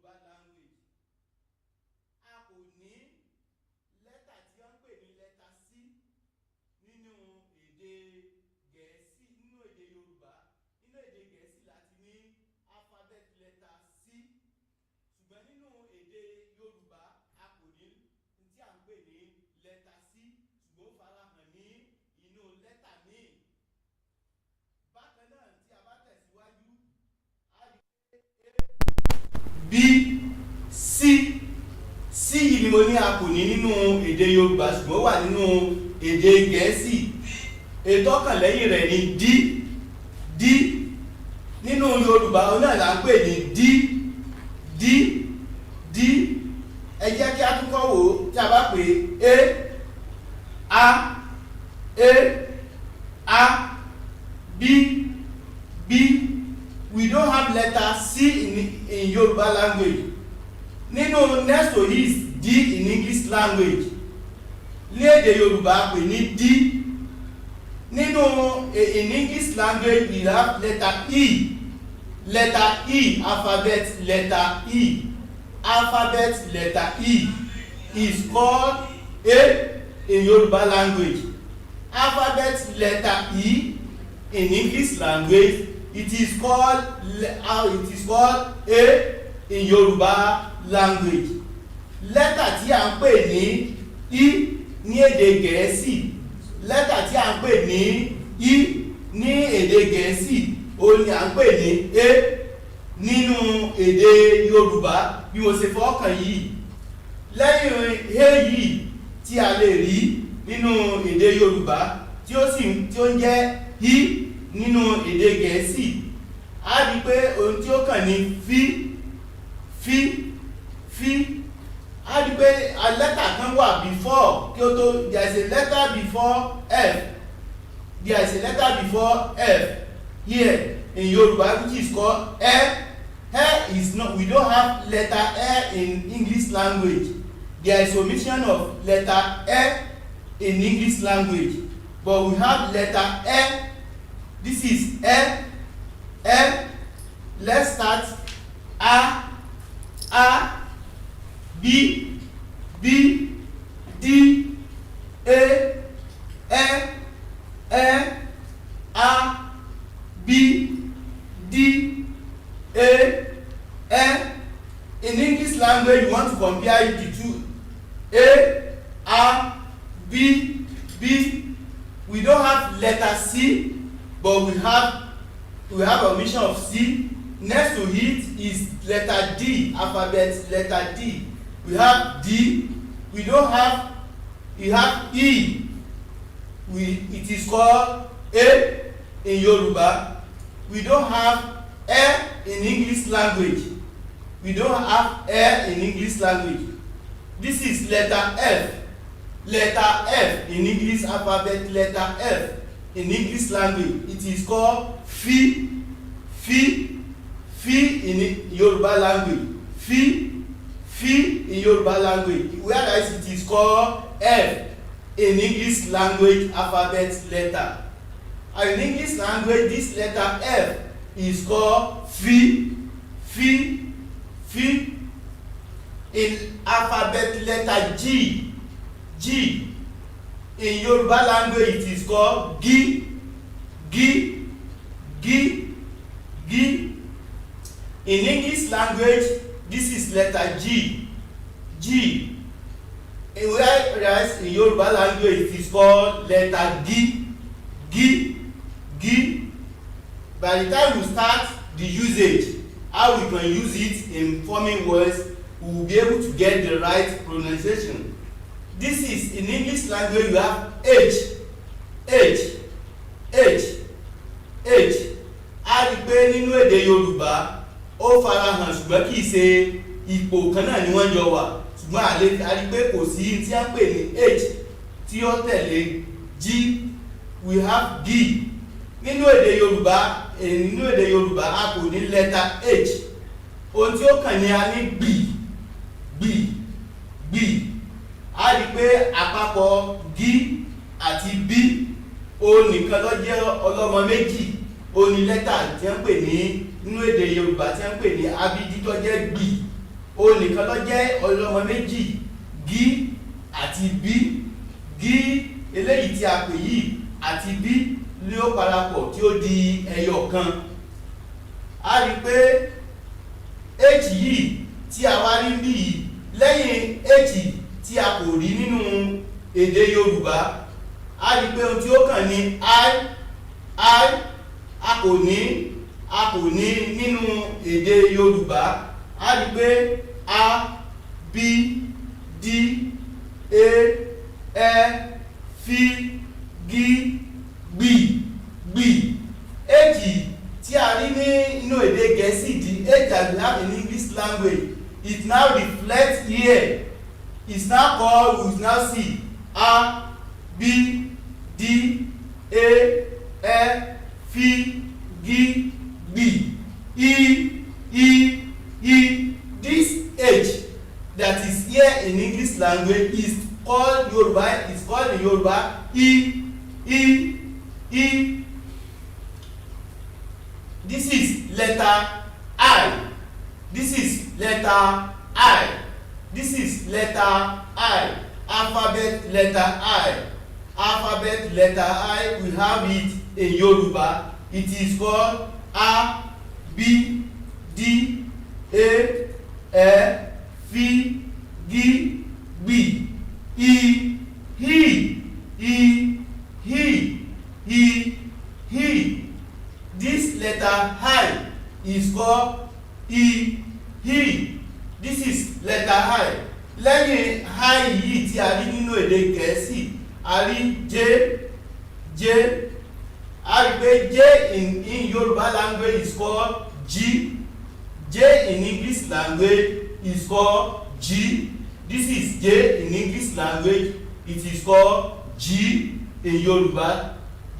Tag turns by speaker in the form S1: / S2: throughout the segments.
S1: Yoruba language. A kò ní lẹ́tà tí wọ́n ń pè ní lẹ́tà C nínú èdè Gẹ̀ẹ́sì, nínú èdè Yorùbá. Nínú èdè Gẹ̀ẹ́sì láti ní alphabet lẹ́tà C. Ṣùgbọ́n nínú èdè Yorùbá a kò ní tí à ń pè ní lẹ́tà C, ṣùgbọ́n ó farahàn ní inú lẹ́tà míì. Bákan náà tí a bá tẹ̀síwájú, a rí pé B, C, C yìí ni mo ní a kò ní nínú èdè Yorùbá ṣùgbọ́n ó wà nínú èdè Gẹ̀ẹ́sì. Ètò ọ̀kan lẹ́yìn rẹ̀ ni D, D nínú Yorùbá òun náà là ń pè ní D, D, D. Ẹ jẹ́ kí a tún kọ́ wò ó tí a bá pè A, A, B, B. We don't have letter C in Yoruba language. Nínú next to is D in English language. Ní èdè Yorùbá pè ní D. Nínú in English language we have letter E. Letter E, alphabet letter E. Alphabet letter E is called A in Yoruba language. Alphabet letter E in English language, it is called A in Yoruba language. Lẹ́tà tí a ń pè ní I ní èdè Gẹ̀ẹ́sì, lẹ́tà tí a ń pè ní I ní èdè Gẹ̀ẹ́sì òun ni a ń pè ní A nínú èdè Yorùbá bí mo ṣe fọ́kàn yìí. Lẹ́yìn A yìí tí a lè rí nínú èdè Yorùbá tí ó ń jẹ́ I nínú èdè Gẹ̀ẹ́sì, a rí pé ohun tí ó kàn ní fi. A rí pé a lẹ́tà kan wà before kí ó tó, there is a letter before F. There is a letter before F here in Yoruba which is called E. E is not, we don't have letter E in English language. There is omission of letter E in English language, but we have letter E. This is E. Let's start. A, B, D, A, B, D, A. In English language, you want to compare the two. A, B. We don't have letter C, but we have omission of C. Next to it is letter D, alphabet letter D. We have D. We don't have. We have E. It is called A in Yoruba. We don't have E in English language. We don't have E in English language. This is letter F. Letter F in English alphabet, letter F in English language. It is called Fi in Yoruba language. Fi in Yoruba language. Whereas it is called F in English language alphabet letter. And in English language, this letter F is called Fi. In alphabet letter G. In Yoruba language, it is called Gi. In English language, this is letter G. Whereas in Yoruba language, it is called letter G. By the time we start the usage, how we can use it in forming words, we will be able to get the right pronunciation. This is in English language, you have H. A rí pé nínú èdè Yorùbá ó farahàn ṣùgbọ́n kìí ṣe ipò kan náà ni wọ́n jọ wà, ṣùgbọ́n a rí pé kò sí tí a ń pè ní H tí ó tẹ̀lé G. We have D. Nínú èdè Yorùbá a kò ní letter H. Ohun tí ó kàn ní a ní gbì. A rí pé àpapọ̀ G àti B ó nìkan ló jẹ́ ọlọ́mọ méjì. Ó ní lẹ́tà tí wọ́n pè ní nínú èdè Yorùbá tí wọ́n pè ní abídí tó jẹ́ gbì. ó nìkan ló jẹ́ ọlọ́mọ méjì gí àti bí. Gí eléyìí tí a pè yìí àti bí ni ó parapọ̀ tí ó di ẹyọ kan. A rí pé h yìí tí a wá rí bí yìí lẹ́yìn h tí a kò rí nínú èdè Yorùbá, a rí pé ohun tí ó kàn ní I a kò ní nínú èdè Yorùbá. A rí pé a b d ẹ fi gí gbì h tí a rí ní inú èdè Gẹ̀ẹ́sì di h that we have in English language, it now reflects here. It's now called, we now see a b d ẹ fi gí gbì e. This h that is here in English language is called Yoruba, is called in Yoruba e. This is letter I. This is letter I. This is letter I. Alphabet letter I. Alphabet letter I, we have it in Yoruba. It is called A, B, D, A, Ẹ, Fi, Gi, Gbi. He. This letter I is called he. This is letter I. Lẹ́yìn I yìí tí a rí nínú èdè Gẹ̀ẹ́sì, a rí J. A rí pé J in Yoruba language is called G. J in English language is called G. This is J in English language. It is called G in Yoruba.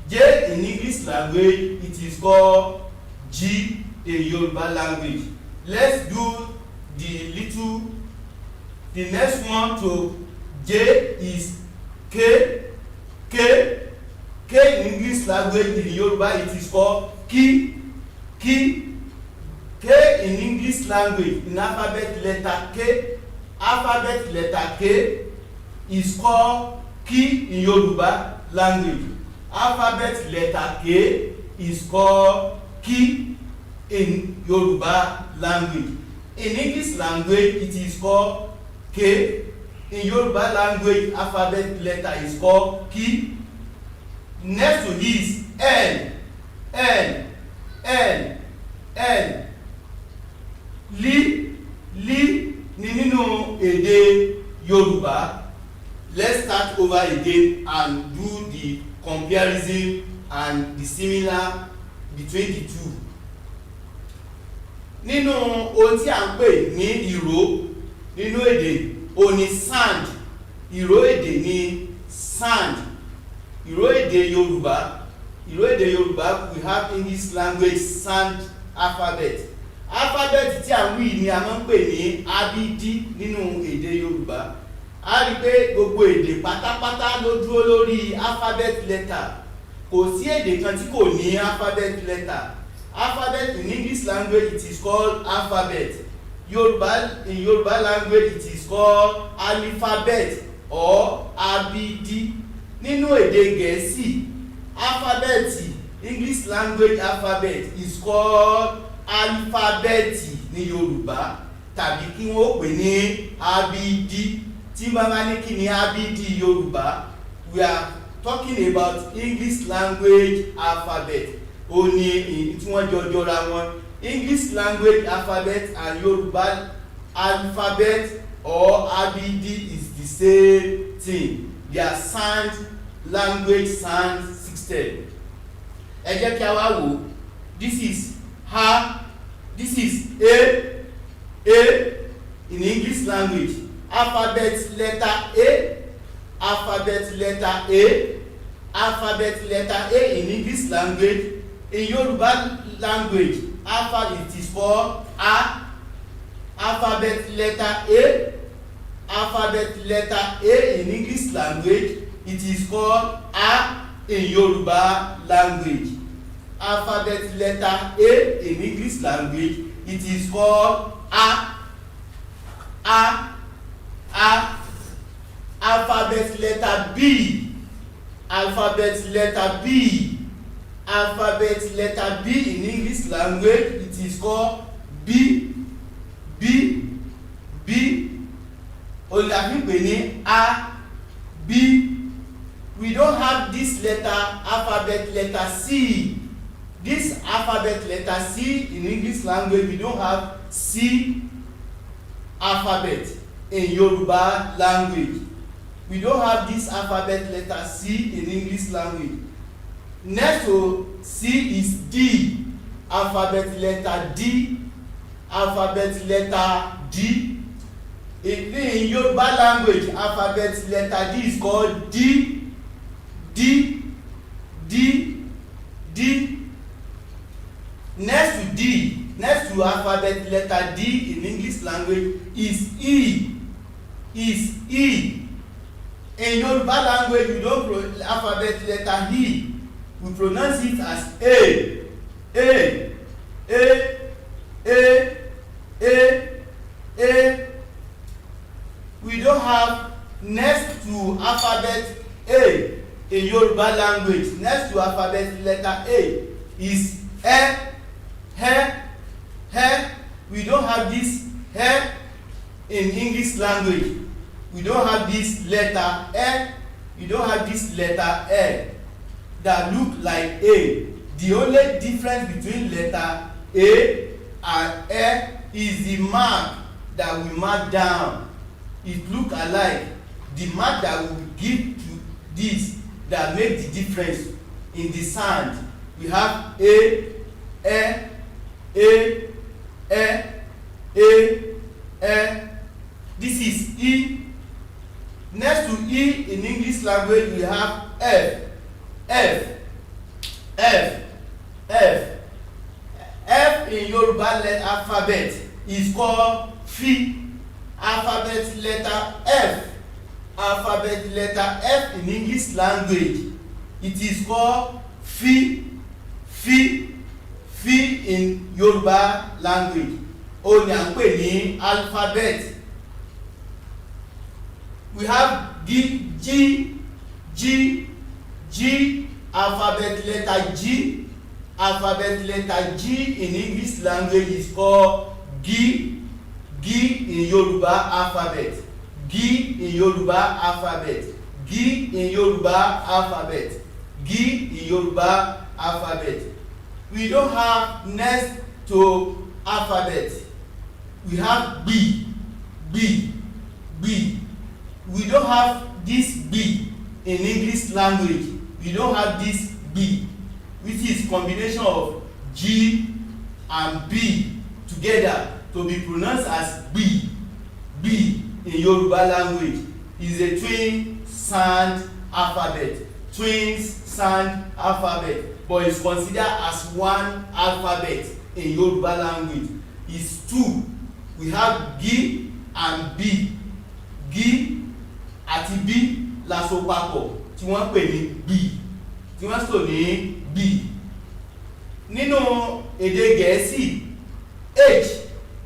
S1: J in English language, it is called G in Yoruba language. Let's do the next one to J is K. K in English language, in Yoruba it is called Ki. K in English language, in alphabet letter K. Alphabet letter K is called Ki in Yoruba language. Alphabet letter K is called Ki in Yoruba language. In English language, it is called K. In Yoruba language, alphabet letter is called Ki. Next to this, N. Li ni nínú èdè Yorùbá. Let's start over again and do the comparison and the similar between the two. Nínú ohun tí a ń pè ní ìró nínú èdè ó ní sand. Ìró èdè ní sand. Ìró èdè Yorùbá we have English language sand alphabet. Alphabet tí a ń wí ni a máa ń pè ní ABD nínú èdè Yorùbá. A rí pé gbogbo èdè pátápátá ló dúró lórí alphabet letter. Kò sí èdè kan tí kò ní alphabet letter. Alphabet in English language it is called alphabet. In Yoruba language it is called alphabet or ABD. Nínú èdè Gẹ̀ẹ́sì, alphabet English language alphabet is called alphabet ní Yorùbá, tàbí kí wọ́n pè ní ABD. Tí bàbá ní kí ni ABD Yorùbá, we are talking about English language alphabet. Ó ní tí wọ́n jọra wọn. English language alphabet and Yoruba alphabet or ABD is the same thing. They are sound language sound system. Ẹ jẹ́ kí a wá wò. This is ha. This is a in English language. Alphabet letter A. Alphabet letter A. Alphabet letter A in English language. In Yoruba language, alphabet is called A. Alphabet letter A. Alphabet letter A in English language, it is called A in Yoruba language. Alphabet letter A in English language, it is called A. Alphabet letter B. Alphabet letter B. Alphabet letter B in English language, it is called B. Only a A, B. We don't have this letter, alphabet letter C. This alphabet letter C in English language, we don't have C alphabet in Yoruba language. We don't have this alphabet letter C in English language. Next to C is D. Alphabet letter D. Alphabet letter D. In Yoruba language, alphabet letter D is called D. Next to D, next to alphabet letter D in English language is E. In Yoruba language, we don't alphabet letter E. We pronounce it as A. We don't have next to alphabet A in Yoruba language. Next to alphabet letter A is E. We don't have this E in English language. We don't have this letter E. We don't have this letter E that look like A. The only difference between letter A and E is the mark that we mark down. It look alike. The mark that we give to this that make the difference in the sound. We have A. This is E. Next to E in English language, we have F. F in Yoruba alphabet is called F. Alphabet letter F. Alphabet letter F in English language, it is called F in Yoruba language. Ó ní à ń pè ní alphabet. We have G. Alphabet letter G. Alphabet letter G in English language is called G in Yoruba alphabet. G in Yoruba alphabet. G in Yoruba alphabet. G in Yoruba alphabet. We don't have next to alphabet. We have B. We don't have this B in English language. We don't have this B, which is combination of G and B together to be pronounced as B. B in Yoruba language is a twin sound alphabet. Twins sound alphabet, but it's considered as one alphabet in Yoruba language. It's two. We have G and B. G àti B la so papọ̀ tí wọ́n pè ní B, tí wọ́n sọ ní B. Nínú èdè Gẹ̀ẹ́sì, H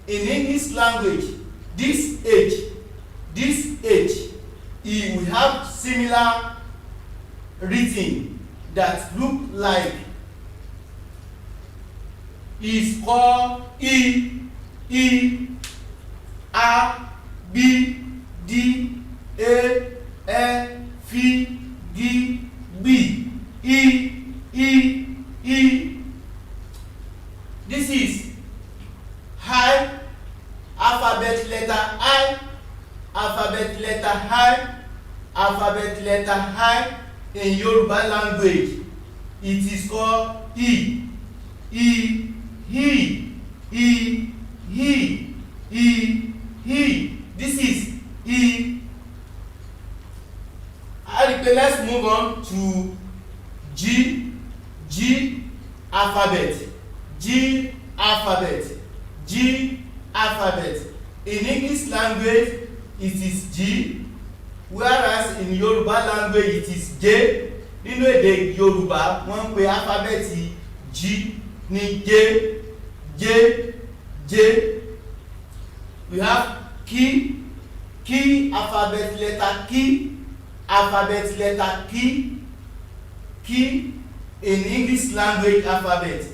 S1: in English language, this H, we have similar written that look like is called E, A, B, D, A, F, G, B, E. This is high alphabet letter I. Alphabet letter high in Yoruba language, it is called E. This is E. Let's move on to G alphabet. G alphabet. In English language, it is G, whereas in Yoruba language it is J. Nínú èdè Yorùbá wọ́n ń pè alphabet G ní J. We have key alphabet letter key alphabet letter key in English language alphabet.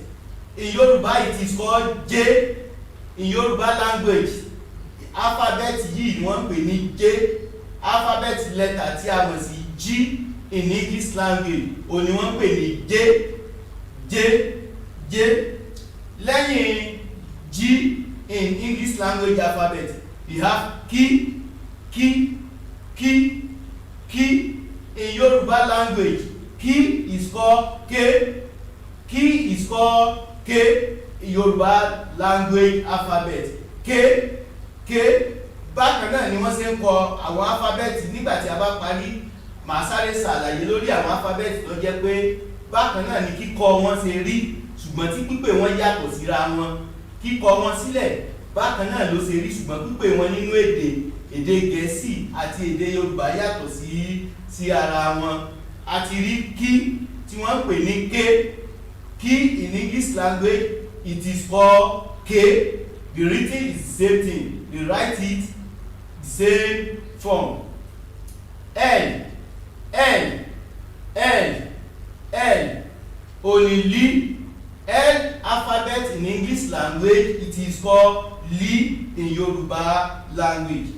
S1: In Yoruba it is called J. In Yoruba language alphabet yìí wọ́n pè ní J. Alphabet letter tí a mọ̀ sí G in English language òní wọ́n pè ní J. Lẹ́yìn G in English language alphabet we have key. In Yoruba language key is called K. Key is called K in Yoruba language alphabet. K bákan náà ni wọ́n ṣe ń kọ àwọn alphabet nígbà tí a bá parí màá sáré ṣàlàyé lórí àwọn alphabet tó jẹ́ pé bákan náà ni kíkọ wọn ṣe rí ṣùgbọ́n tí pípè wọn yàtọ̀ síra wọn. Kíkọ wọn sílẹ̀ bákan náà ló ṣe rí ṣùgbọ́n pípè wọn nínú èdè Gẹ̀ẹ́sì àti èdè Yorùbá yàtọ̀ sí ara wọn. A ti rí kí tí wọ́n pè ní K. Key in English language it is called K. The written is the same thing. We write it the same form. L only L alphabet in English language it is called Li in Yoruba language.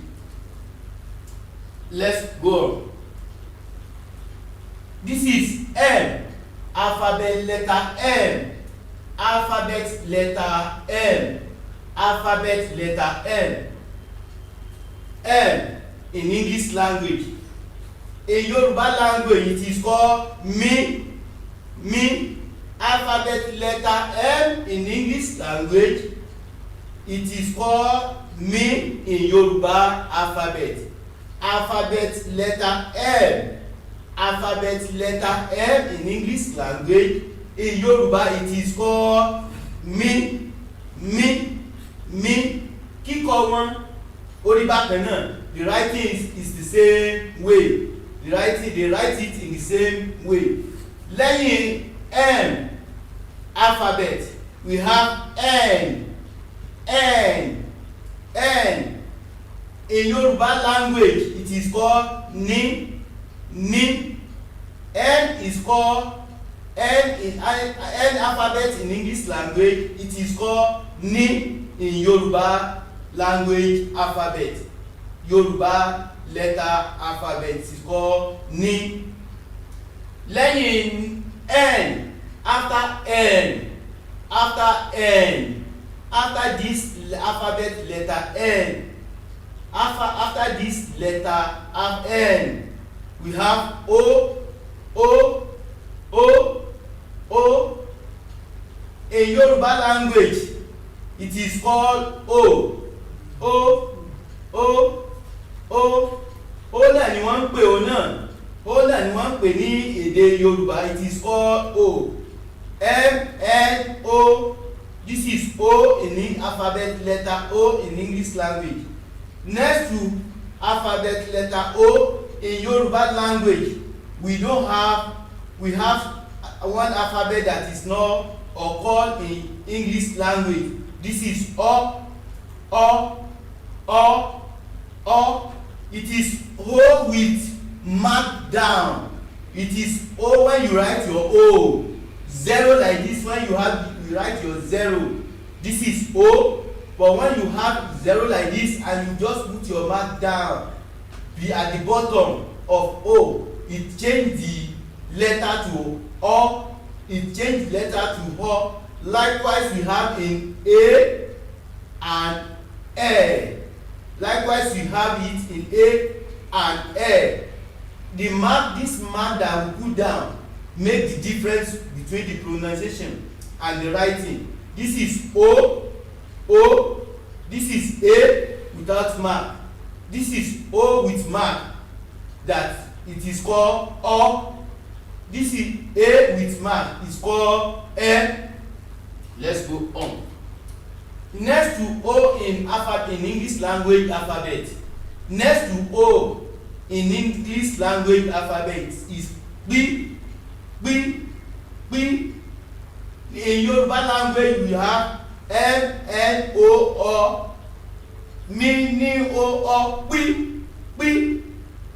S1: Let's go on. This is M. Alphabet letter M. Alphabet letter M. Alphabet letter M. M in English language. In Yoruba language it is called Mi. Alphabet letter M in English language it is called Mi in Yoruba alphabet. Alphabet letter M. Alphabet letter M in English language in Yoruba it is called Mi. Kíkọ wọn orí bákan náà. The writing is the same way. They write it in the same way. Lẹ́yìn M alphabet we have N. In Yoruba language it is called Ni. N is called N alphabet in English language it is called Ni in Yoruba language alphabet. Yoruba letter alphabet is called Ni. Lẹ́yìn N after this alphabet letter N after this letter N we have O. In Yoruba language it is called O náà ni wọ́n ń pè O náà ni wọ́n ń pè ní èdè Yorùbá it is called O. M-N-O. This is O in alphabet letter O in English language. Next to alphabet letter O in Yoruba language we have one alphabet that is not occurred in English language. This is O. It is O with mark down. It is O when you write your O. Zero like this when you write your zero. This is O. But when you have zero like this and you just put your mark down, be at the bottom of O, it change the letter to O. It change letter to O. Likewise we have in A and E. Likewise we have it in A and E. This mark that we put down make the difference between the pronunciation and the writing. This is O. This is A without mark. This is O with mark that it is called O. This is A with mark is called E. Let's go on. Next to O in English language alphabet. Next to O in English language alphabet is B. In Yoruba language we have M, N, O, O. mi ní o ọ pí pí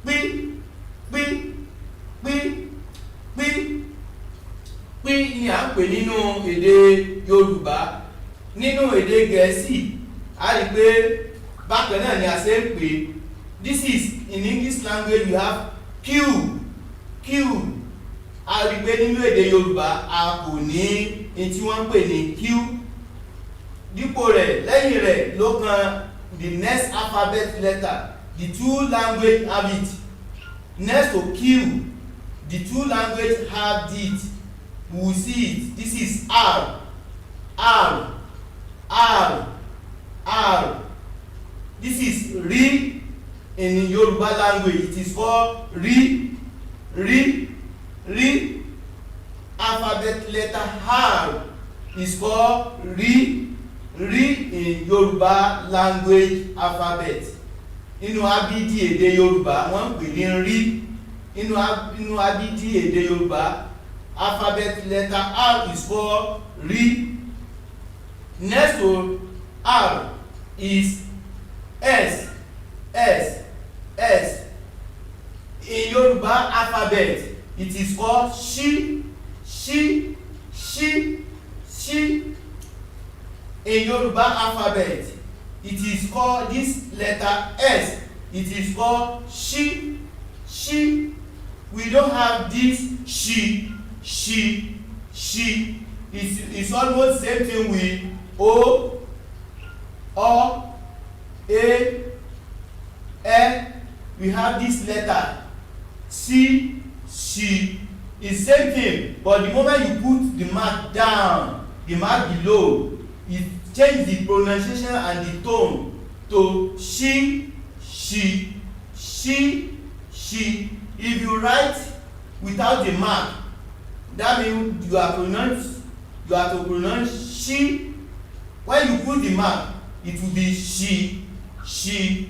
S1: pí pí pí pí pí ni à ń pè nínú èdè Yorùbá. Nínú èdè Gẹ̀ẹ́sì a rí pé bákan náà ni a ṣe ń pè. This is in English language you have q q. A rí pé nínú èdè Yorùbá a kò ní ní tí wọ́n ń pè ní q. Dípò rẹ̀ lẹ́yìn rẹ̀ ló kan the next alphabet letter. The two language have it. Next to q, the two language have it. We will see it. This is r r r r. This is ri in Yoruba language. It is called ri ri ri. Alphabet letter r is called ri ri in Yoruba language alphabet. Nínú abídí èdè Yorùbá wọ́n ń pè ní rí. Nínú abídí èdè Yorùbá alphabet letter r is called ri. Next to r is s s s. In Yoruba alphabet it is called ṣí ṣí ṣí ṣí. In Yoruba alphabet it is called this letter s. It is called ṣí ṣí. We don't have this ṣí ṣí ṣí. It's almost same thing with o e e. We have this letter c ṣí. It's same thing, but the moment you put the mark down, the mark below, it change the pronunciation and the tone to ṣí ṣí ṣí ṣí. If you write without the mark, that means you have to pronounce ṣí. When you put the mark, it will be ṣí ṣí.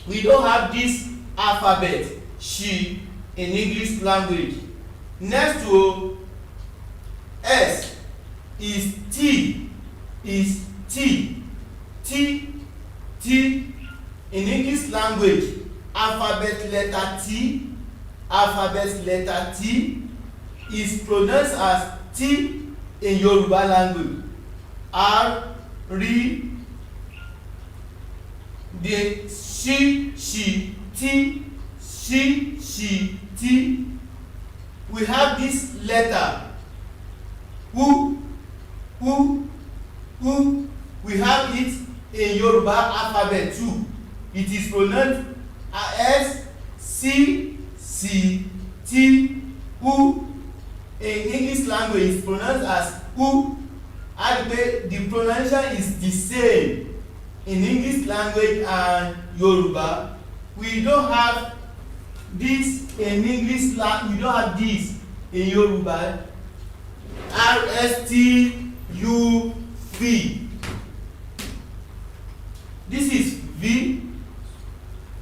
S1: We don't have this alphabet ṣí in English language. Next to s is t is t t t. In English language alphabet letter t is pronounced as t in Yoruba language. R ri the ṣí ṣí t ṣí ṣí t. We have this letter who. We have it in Yoruba alphabet too. It is pronounced as c c t who. In English language it is pronounced as who. And the pronunciation is the same in English language and Yoruba. We don't have this in English language. We don't have this in Yoruba. R S T U V. This is V.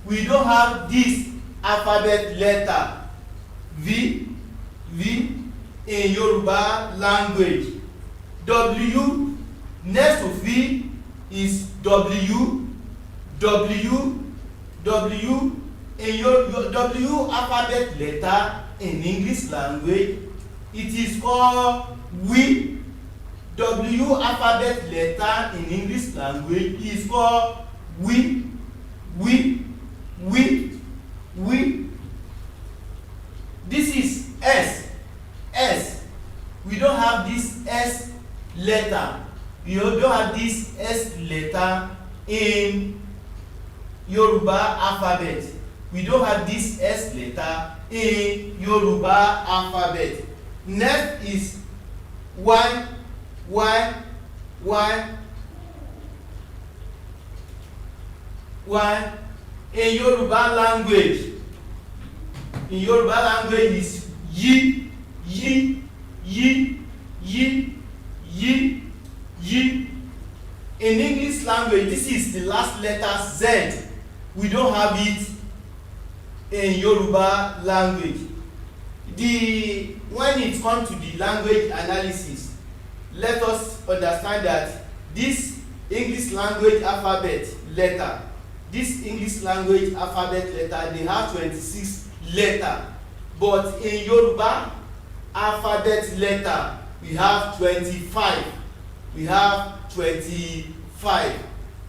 S1: We don't have this alphabet letter V in Yoruba language. W. Next to V is W. In your W alphabet letter in English language, it is called we. W alphabet letter in English language is called we. This is S. We don't have this S letter. You don't have this S letter in Yoruba alphabet. We don't have this S letter in Yoruba alphabet. Next is Y. In Yoruba language is yi. In English language, this is the last letter Z. We don't have it in Yoruba language. When it comes to the language analysis, let us understand that this English language alphabet letter. This English language alphabet letter, they have 26 letter, but in Yoruba alphabet letter we have 25. We have 25.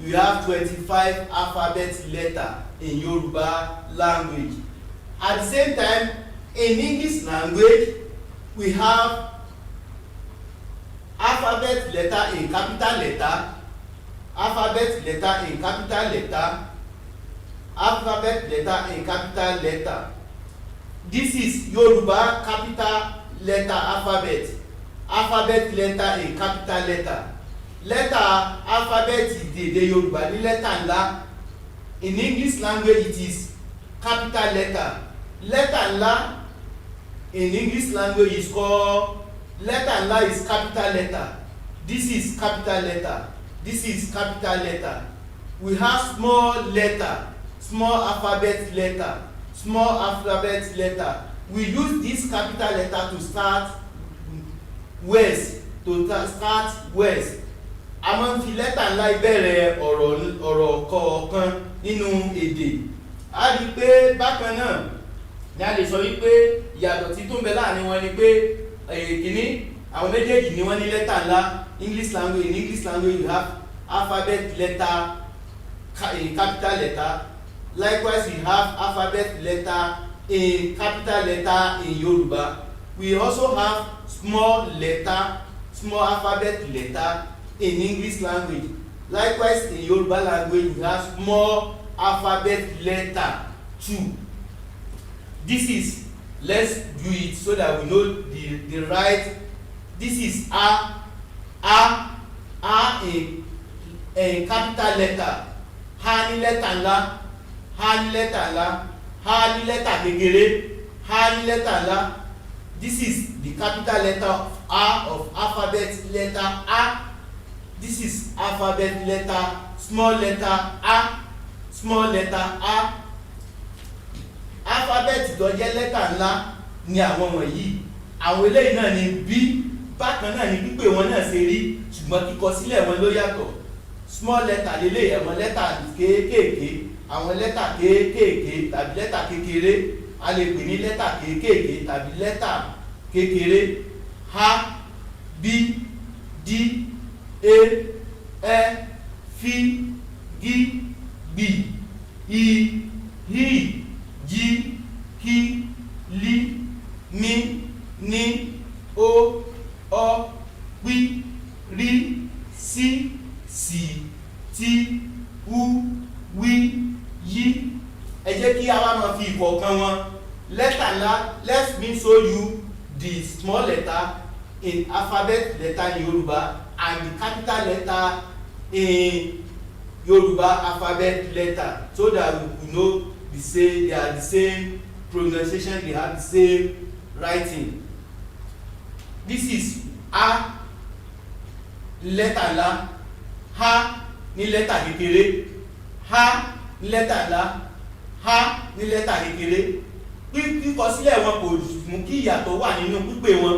S1: We have 25 alphabet letter in Yoruba language. At the same time, in English language, we have alphabet letter in capital letter, alphabet letter in capital letter, alphabet letter in capital letter. This is Yoruba capital letter alphabet, alphabet letter in capital letter. Letter alphabet èdè Yorùbá ní letter ńlá. In English language it is capital letter. Letter ńlá in English language is called, letter ńlá is capital letter. This is capital letter. This is capital letter. We have small letter, small alphabet letter, small alphabet letter. We use this capital letter to start words, a máa ń fi lẹ́tà ńlá ìbẹ̀rẹ̀ ọ̀rọ̀ kọ̀ọ̀kan nínú èdè. A rí i pé bákan náà ni a lè sọ wípé ìyàtọ̀ tí tó ń bẹ láàrin wọn ni pé kìíní àwọn méjèèjì ni wọ́n ní lẹ́tà ńlá. English language, in English language you have alphabet letter, capital letter. Likewise we have alphabet letter in capital letter in Yoruba. We also have small letter, small alphabet letter in English language. Likewise in Yoruba language we have small alphabet letter too. This is, let's do it so that we know the right. This is a in capital letter. Ha ní lẹ́tà ńlá, ha ní lẹ́tà ńlá, ha ní lẹ́tà kékeré, ha ní lẹ́tà ńlá. This is the capital letter of A of alphabet letter A. This is alphabet letter, small letter A, small letter A. Alphabet tó jẹ́ lẹ́tà ńlá ni àwọn wọ̀nyí. Àwọn eléyìí náà ni B, bákan náà ni pípé wọn náà ṣe rí, ṣùgbọ́n kíkọ sílẹ̀ wọn ló yàtọ̀. Small letter lélẹ̀ àwọn lẹ́tà kéékèèké, àwọn lẹ́tà kéékèèké tàbí lẹ́tà kékeré, a lè pè ní lẹ́tà kéékèèké tàbí lẹ́tà kékeré. H, B, D, E, F, G, B, I, H, G, K, L, M, N, O, P, R, C, T, U, W, Y. Ẹ jẹ́ kí a wá máa fi ìkọ̀ọ̀kan wọn. Lẹ́tà ńlá, let me show you the small letter in alphabet letter in Yoruba and the capital letter in Yoruba alphabet letter, so that we know they are the same pronunciation, they have the same writing. This is A, lẹ́tà ńlá, H ní lẹ́tà kékeré, H ní lẹ́tà ńlá, H ní lẹ́tà kékeré. Kíkọ sílẹ̀ wọn kò mú kí ìyàtọ̀ wà nínú pípé wọn.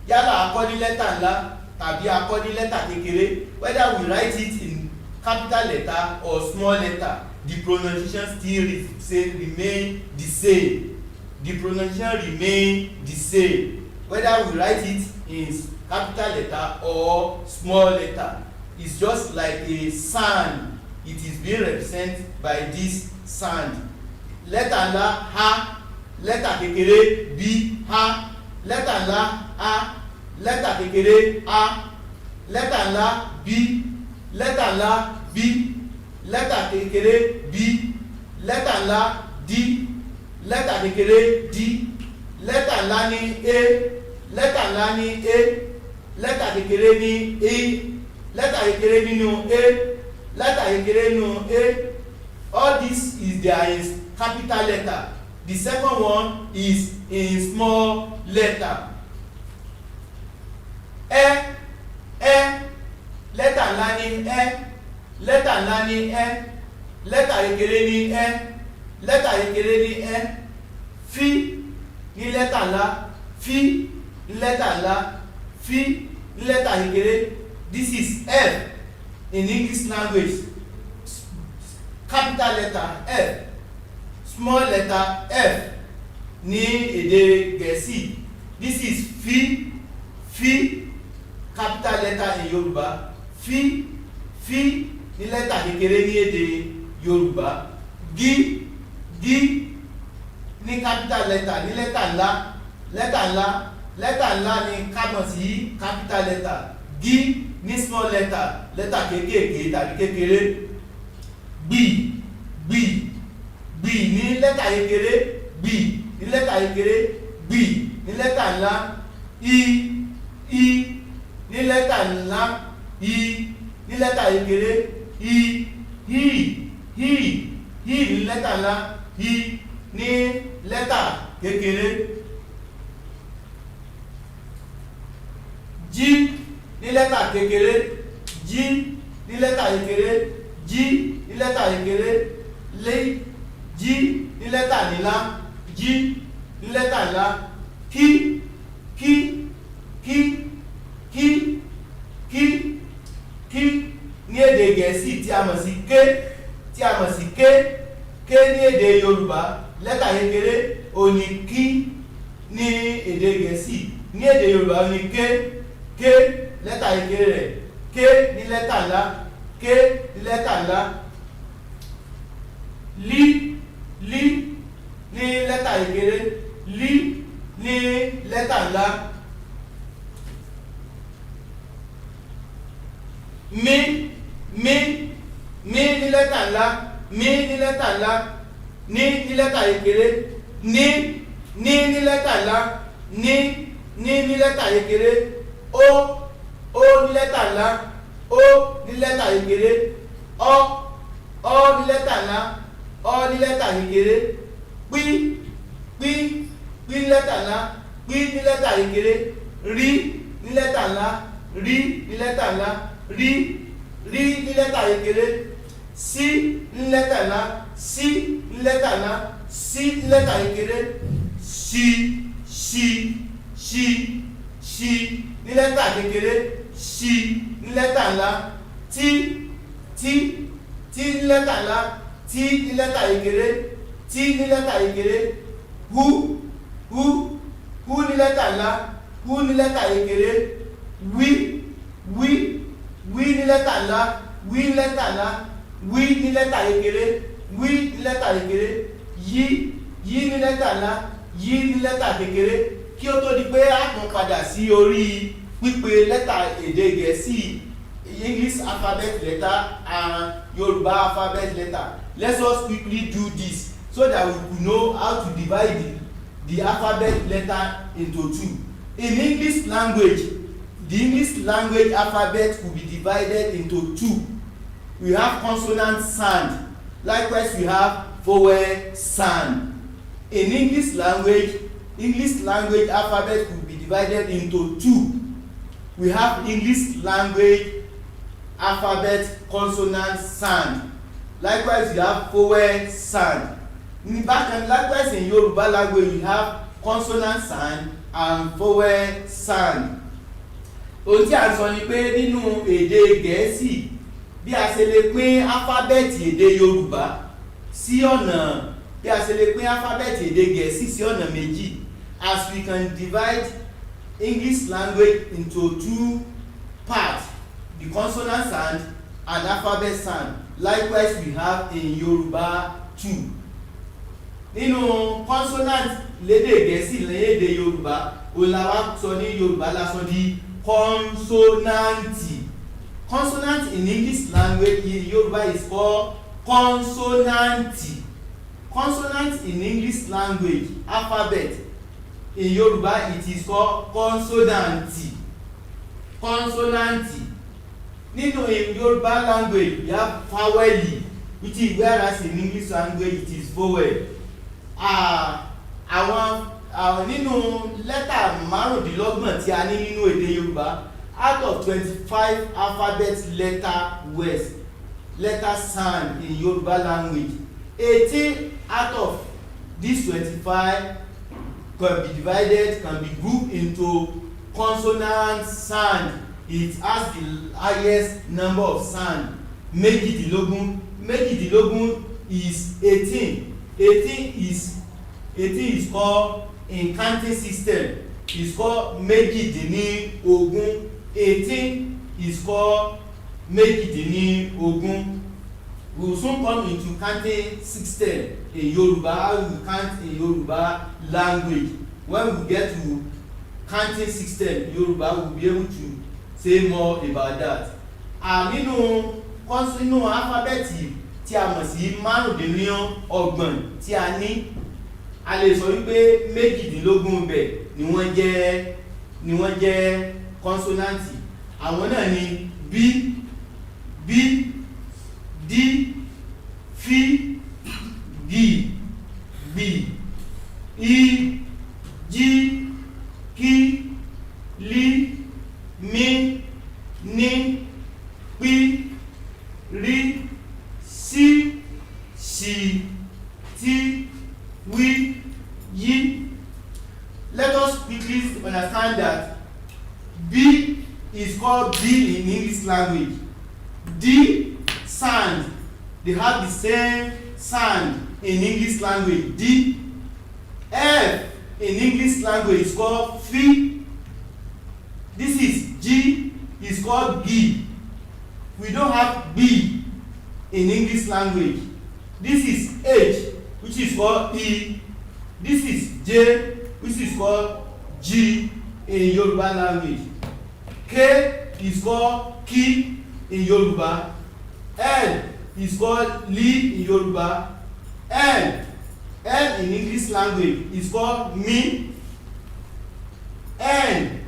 S1: Yálà a kọ ní lẹ́tà ńlá tàbí a kọ ní lẹ́tà kékeré, whether we write it in capital letter or small letter, the pronunciation still remain the same. The pronunciation remain the same, whether we write it in capital letter or small letter. It's just like a sand. It is being represented by this sand. Lẹ́tà ńlá H, lẹ́tà kékeré B, H, lẹ́tà ńlá A, lẹ́tà kékeré A, lẹ́tà ńlá B, lẹ́tà ńlá B, lẹ́tà kékeré B, lẹ́tà ńlá D, lẹ́tà kékeré D, lẹ́tà ńlá ní A, lẹ́tà ńlá ní A, lẹ́tà kékeré ní E, lẹ́tà kékeré nínú A, lẹ́tà kékeré nínú A. All this is there in capital letter. The second one is in small letter. Lẹ́tà ńlá ní lẹ́tà ńlá ní lẹ́tà kékeré ní lẹ́tà kékeré ní F ní lẹ́tà ńlá, F ní lẹ́tà ńlá, F ní lẹ́tà kékeré. This is F. in English language, capital letter F, small letter F ní èdè Gẹ̀ẹ́sì. This is fi, capital letter in Yoruba. Fi ní lẹ́tà kékeré ní èdè Yorùbá. Gi ní capital letter ní lẹ́tà ńlá ní kámọ̀ sí capital letter. Gi ní small letter, lẹ́tà kékèké tàbí kékeré. Gbi ní lẹ́tà kékeré, gbi ní lẹ́tà kékeré, gbi ní lẹ́tà ńlá. I ní lẹ́tà ńlá, I ní lẹ́tà kékeré, hi ní lẹ́tà ńlá, hi ní lẹ́tà kékeré. J ní lẹ́tà kékeré, J ní lẹ́tà kékeré, J ní lẹ́tà kékeré. J ní lẹ́tà ńlá, J ní lẹ́tà ńlá. Ki ní èdè Gẹ̀ẹ́sì tí a mọ̀ sí ké ní èdè Yorùbá lẹ́tà kékeré òní kí ní èdè Gẹ̀ẹ́sì, ní èdè Yorùbá òní ké lẹ́tà kékeré rẹ̀, ké ní lẹ́tà ńlá, ké ní lẹ́tà ńlá. Li ní lẹ́tà kékeré, li ní lẹ́tà ńlá. Mi ní lẹ́tà ńlá, mi ní lẹ́tà ńlá. Ní lẹ́tà kékeré, ní ní lẹ́tà ńlá, ní ní lẹ́tà kékeré. O ní lẹ́tà ńlá, o ní lẹ́tà kékeré. Ọ ní lẹ́tà ńlá, ọ ní lẹ́tà kékeré. Pí ní lẹ́tà ńlá, pí ní lẹ́tà kékeré. Rí ní lẹ́tà ńlá, rí ní lẹ́tà ńlá. Rí ní lẹ́tà kékeré. Sí ní lẹ́tà ńlá, sí ní lẹ́tà ńlá, sí ní lẹ́tà kékeré. Ṣí ní lẹ́tà kékeré, ṣí ní lẹ́tà ńlá. Tí ní lẹ́tà ńlá, tí ní lẹ́tà kékeré, tí ní lẹ́tà kékeré. Hu ní lẹ́tà ńlá, hu ní lẹ́tà kékeré. Wí ní lẹ́tà ńlá, wí ní lẹ́tà ńlá. Wí ní lẹ́tà kékeré, wí ní lẹ́tà kékeré. Yí ní lẹ́tà ńlá, yí ní lẹ́tà kékeré. Kí ó tó di pé a tún padà sí orí pípe lẹ́tà èdè Gẹ̀ẹ́sì, English alphabet letter and Yoruba alphabet letter. Let us quickly do this so that we could know how to divide the alphabet letter into two. In English language, the English language alphabet could be divided into two. We have consonant sound. Likewise, we have vowel sound. In English language alphabet could be divided into two. We have English language alphabet consonant sound. Likewise, we have vowel sound. Likewise, in Yoruba language, we have consonant sound and vowel sound. Ohun tí a sọ ni pé nínú èdè Gẹ̀ẹ́sì bí a ṣe lè pín alphabet èdè Yorùbá sí ọ̀nà bí a ṣe lè pín alphabet èdè Gẹ̀ẹ́sì sí ọ̀nà méjì, as we can divide English language into two parts, the consonant sound and alphabet sound. Likewise, we have in Yoruba too. Nínú consonant lédè Gẹ̀ẹ́sì lédè Yorùbá òun la wá sọ ní Yorùbá la sọ di consonanti. Consonant in English language in Yoruba is called consonanti. Consonant in English language alphabet in Yoruba it is called consonanti. Consonanti. Nínú in Yoruba language we have vowel, which is, whereas in English language it is vowel. Àwọn nínú lẹ́tà márùndínlọ́gbọ̀n tí a ní nínú èdè Yorùbá, out of 25 alphabet letter sound in Yoruba language, 18 out of these 25 can be grouped into consonant sound it has the highest number of sound. Méjìdínlógún is 18. 18 is called in counting system is called méjìdínlógún. 18 is called méjìdínlógún. We will soon come into counting system in Yoruba. How we count in Yoruba language. When we get to counting system Yoruba, we will be able to say more about that. Nínú alphabeti tí a mọ̀ sí márùndínlọ́gbọ̀n tí a ní, a lè sọ wípé méjìdínlógún bẹ̀ ni wọ́n jẹ́ consonant. Àwọn náà ni b, d, f, g, b, i, j, k, l, m, n, p, r, s, sh, t, w, y. Let us quickly understand that b is called b in English language. D sound, they have the same sound in English language. D. F in English language is called f. This is G is called B. We don't have B in English language. This is H, which is called E. This is J, which is called G in Yoruba language. K is called Ki in Yoruba. L is called Li in Yoruba. L in English language is called Mi. N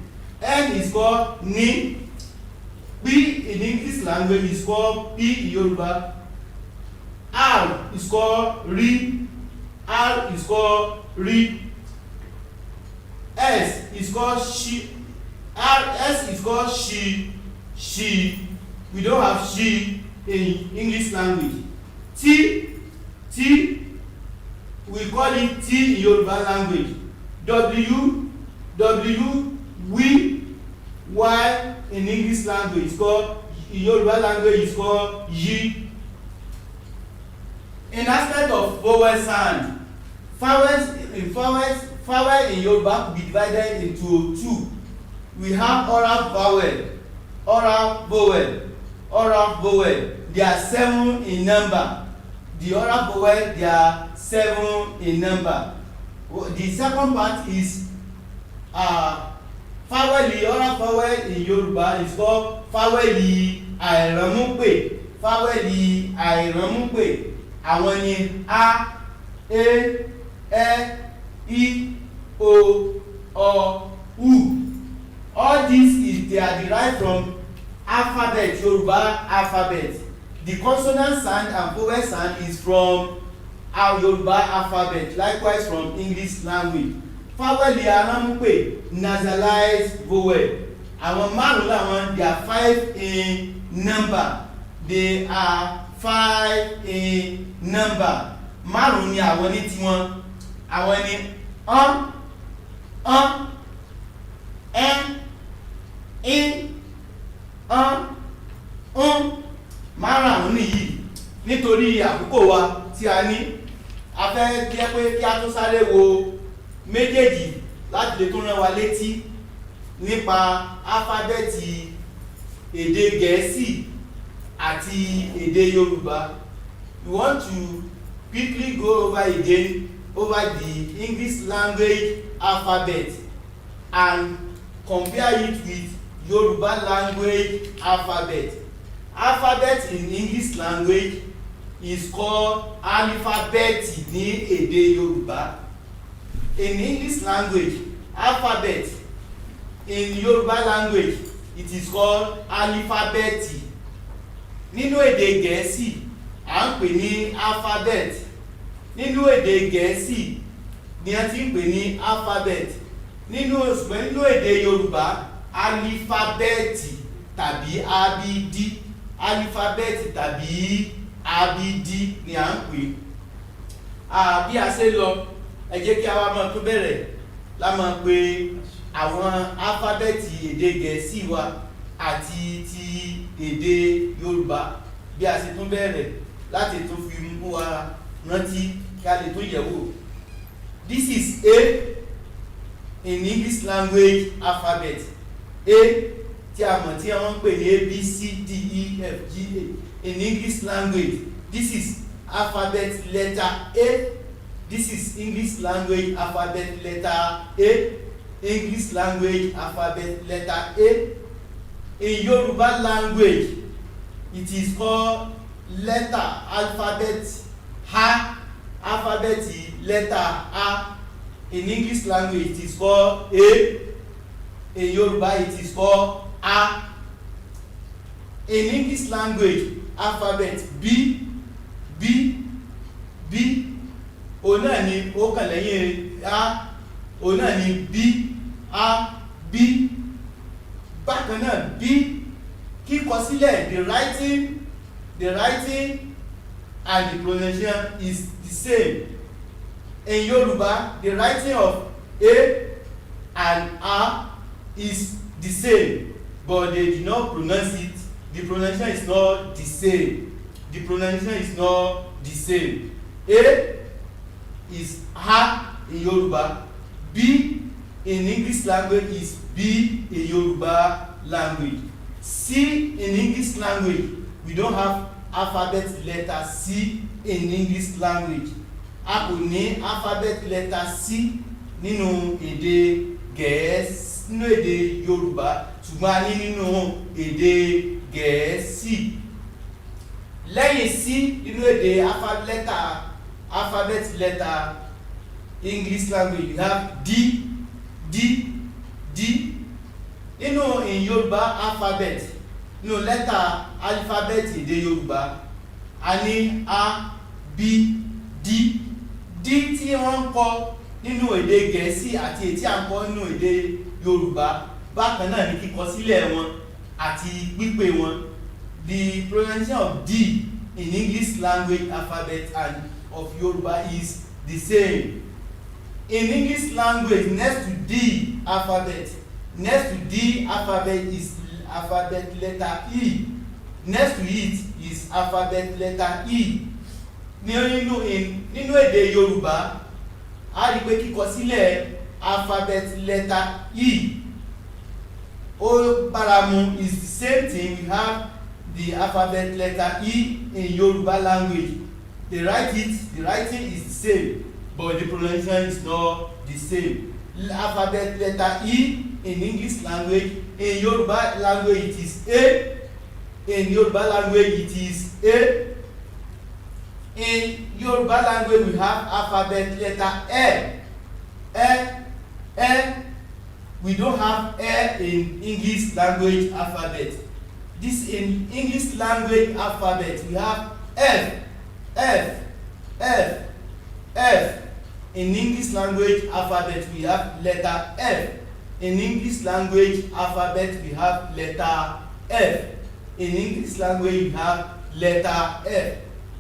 S1: is called Ni. P in English language is called P in Yoruba. R is called Ri. R is called Ri. S is called She. S is called She. We don't have she in English language. T, we call it T in Yoruba language. W, we, Y in English language is called, in Yoruba language is called Yi. In aspect of vowel sound, vowel in Yoruba could be divided into two. We have oral vowel. They are 7 in number. The oral vowel, they are 7 in number. The second part is oral vowel in Yoruba is called vowel àìrọ́múpè. Àwọn ni a, e, I, o, u. All these they are derived from alphabet, Yoruba alphabet. The consonant sound and vowel sound is from our Yoruba alphabet, likewise from English language. Vowel àìrọ́múpè, nasalized vowel. Àwọn márùn làwọn, they are 5 in number. They are 5 in number. Márùn ni àwọn ní tiwọn. Àwọn ni márùn nìyí. Nítorí àkókò wa tí a ní, a fẹ́ jẹ́ pé kí a tún sáré wo méjèèjì láti lè tún rán wa létí nípa alifábẹ́ẹ̀tì èdè Gẹ̀ẹ́sì àti èdè Yorùbá. We want to quickly go over again over the English language alphabet and compare it with Yoruba language alphabet. Alphabet in English language is called alphabet ní èdè Yorùbá. In English language, alphabet in Yoruba language, it is called alphabet. Nínú èdè Gẹ̀ẹ́sì, à ń pè ní alphabet. Nínú èdè Gẹ̀ẹ́sì ni a ti ń pè ní alphabet. Nínú èdè Yorùbá, alifábẹ́ẹ̀tì tàbí abidi. Alifábẹ́ẹ̀tì tàbí abidi ni à ń pè. Bí a ṣe lọ, ẹ jẹ́ kí a wá máa tó bẹ̀rẹ̀ la máa pè àwọn alifábẹ́ẹ̀tì èdè Gẹ̀ẹ́sì wa àti ti èdè Yorùbá bí a ṣe tún bẹ̀rẹ̀ láti tún fi mú wa rántí kí a lè tún yẹ̀wò. This is A in English language alphabet. A tí a mọ̀ tí wọ́n ń pè ní A, B, C, D, E, F, G, A in English language. This is alphabet letter A. This is English language alphabet letter A. English language alphabet letter A. In Yoruba language, it is called letter alphabet A. Alphabet letter A. In English language, it is called A. In Yoruba, it is called A. In English language, alphabet B. Òun náà ni ó kàn lẹ́yìn A. Òun náà ni B. A. B. Bákan náà B kíkọ sílẹ̀, the writing and the pronunciation is the same. In Yoruba, the writing of A and A is the same, but they do not pronounce it. The pronunciation is not the same. The pronunciation is not the same. A is A in Yoruba. B in English language is B in Yoruba language. C in English language, we don't have alphabet letter C in English language. A kò ní alphabet letter C nínú èdè Gẹ̀ẹ́sì, nínú èdè Yorùbá, ṣùgbọ́n a ní nínú èdè Gẹ̀ẹ́sì. Lẹ́yìn C nínú èdè alphabet letter English language, you have D. Nínú in Yoruba alphabet, nínú letter alphabet èdè Yorùbá, a ní A, B, D. D tí wọ́n ń kọ nínú èdè Gẹ̀ẹ́sì àti èyí tí a ń kọ nínú èdè Yorùbá bákan náà ní kíkọ sílẹ̀ wọn àti pípè wọn. The pronunciation of D in English language alphabet and of Yoruba is the same. In English language, next to D alphabet is alphabet letter E. Next to it is alphabet letter E. Nínú èdè Yorùbá, a rí pé kíkọ sílẹ̀ alphabet letter E ó báramu, is the same thing. We have the alphabet letter E in Yoruba language. The writing is the same, but the pronunciation is not the same. Alphabet letter E in English language, in Yoruba language it is A. In Yoruba language it is A. In Yoruba language we have alphabet letter E. We don't have E in English language alphabet. This in English language alphabet we have F. In English language alphabet we have letter F. In English language alphabet we have letter F. In English language we have letter F.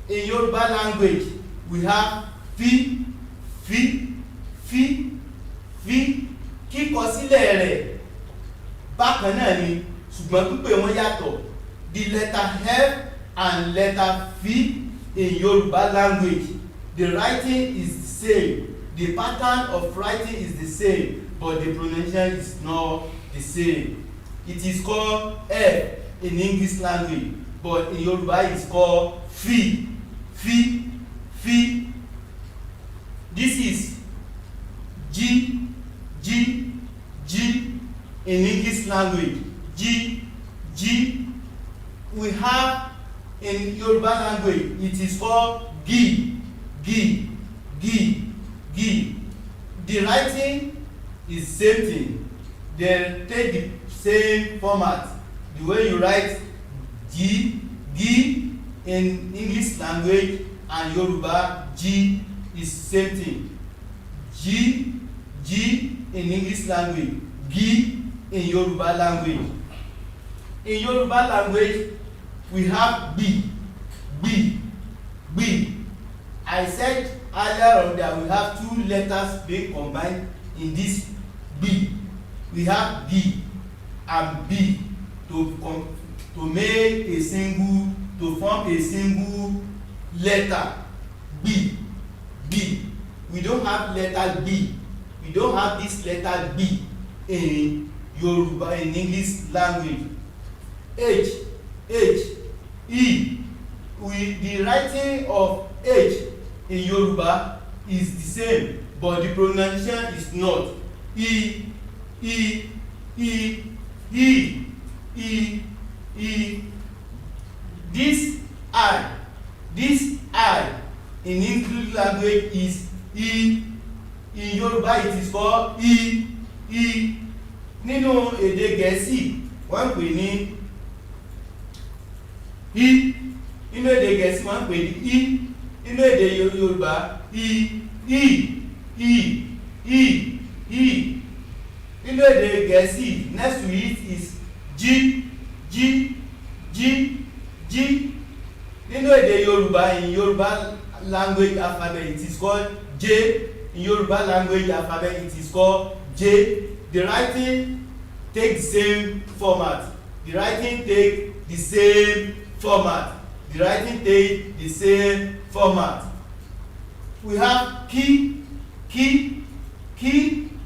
S1: In Yoruba language we have F. Kíkọ sílẹ̀ rẹ̀ bákan náà ni ṣùgbọ́n pípè wọn yàtọ̀. The letter F and letter F in Yoruba language, the writing is the same. The pattern of writing is the same, but the pronunciation is not the same. It is called F in English language, but in Yoruba it is called F. This is G in English language. G. We have in Yoruba language it is called G. The writing is same thing. They take the same format. The way you write G in English language and Yoruba G is same thing. G in English language, G in Yoruba language. In Yoruba language we have B. I said earlier on that we have two letters being combined in this B. We have B and B. to make a single, to form a single letter B. We don't have letter B. We don't have this letter B in Yoruba, in English language. H, E. The writing of H in Yoruba is the same, but the pronunciation is not. E. This I in English language is E. In Yoruba it is called E. Nínú èdè Gẹ̀ẹ́sì wọ́n pè ní I. Nínú èdè Gẹ̀ẹ́sì wọ́n pè ní I. Nínú èdè Yorùbá I. Nínú èdè Gẹ̀ẹ́sì next to it is G. Nínú èdè Yorùbá, in Yoruba language alphabet it is called J. In Yoruba language alphabet it is called J. The writing take the same format. The writing take the same format. We have key.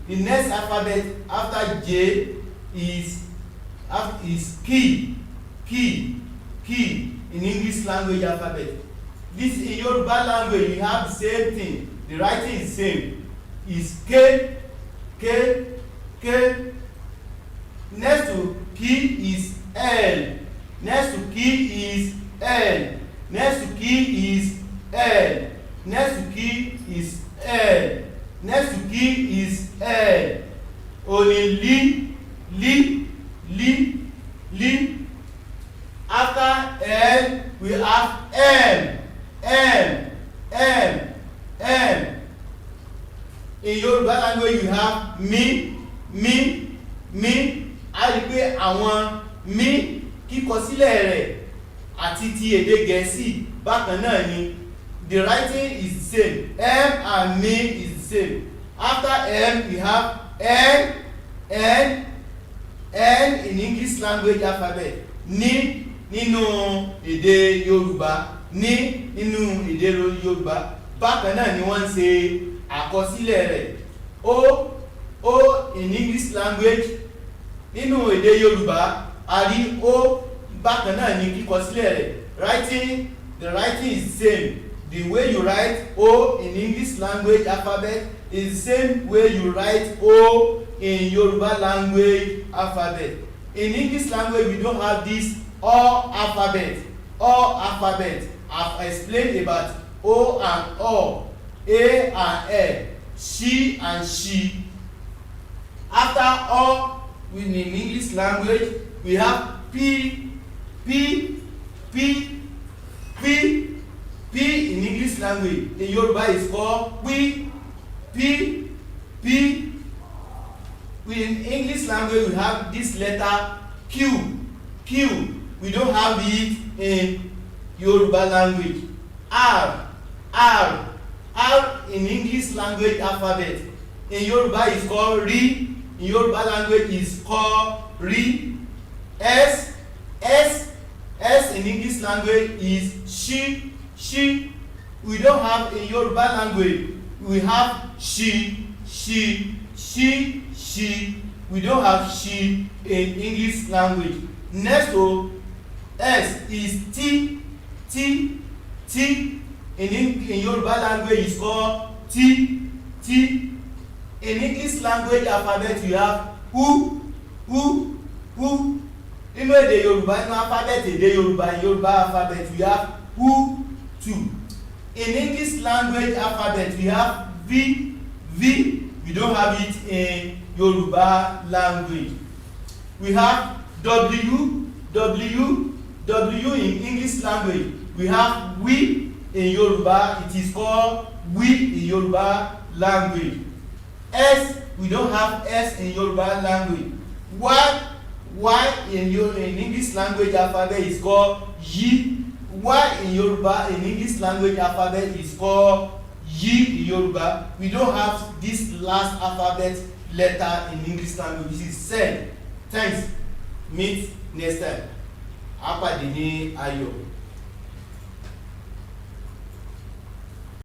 S1: The next alphabet after J is key. In English language alphabet. This in Yoruba language we have the same thing. The writing is same. Is K. Next to key is L. Next to key is L. Next to key is L. Next to key is L. Next to key is L. Only li. After L we have M. In Yoruba language you have mi. A rí pé àwọn mi kíkọ sílẹ̀ rẹ̀ àti ti èdè Gẹ̀ẹ́sì bákan náà ni. The writing is the same. M and mi is the same. After M we have N in English language alphabet. Ní nínú èdè Yorùbá. Nínú èdè Yorùbá bákan náà ni wọ́n ń ṣe àkọsílẹ̀ rẹ̀. O in English language. Nínú èdè Yorùbá a rí O bákan náà ní kíkọsílẹ̀ rẹ̀. The writing is the same. The way you write O in English language alphabet is the same way you write O in Yoruba language alphabet. In English language we don't have this O alphabet. I've explained about O and O, A and E, she and she. After O in English language we have P in English language. In Yoruba is called P. In English language we have this letter Q. We don't have it in Yoruba language. R in English language alphabet. In Yoruba is called Ri. In Yoruba language is called Ri. S in English language is she. We don't have in Yoruba language. We have she. We don't have she in English language. Next to S is T. In Yoruba language is called T. In English language alphabet you have U. Nínú èdè Yorùbá nínú alphabet èdè Yorùbá in Yoruba alphabet we have U too. In English language alphabet we have V. We don't have it in Yoruba language. We have W in English language. We have we in Yoruba. It is called we in Yoruba language. S, we don't have S in Yoruba language. Y in English language alphabet is called Y. Y in Yoruba in English language alphabet is called Y in Yoruba. We don't have this last alphabet letter in English language. This is Z. Thanks. Meet next time á pàdé ní ayọ̀.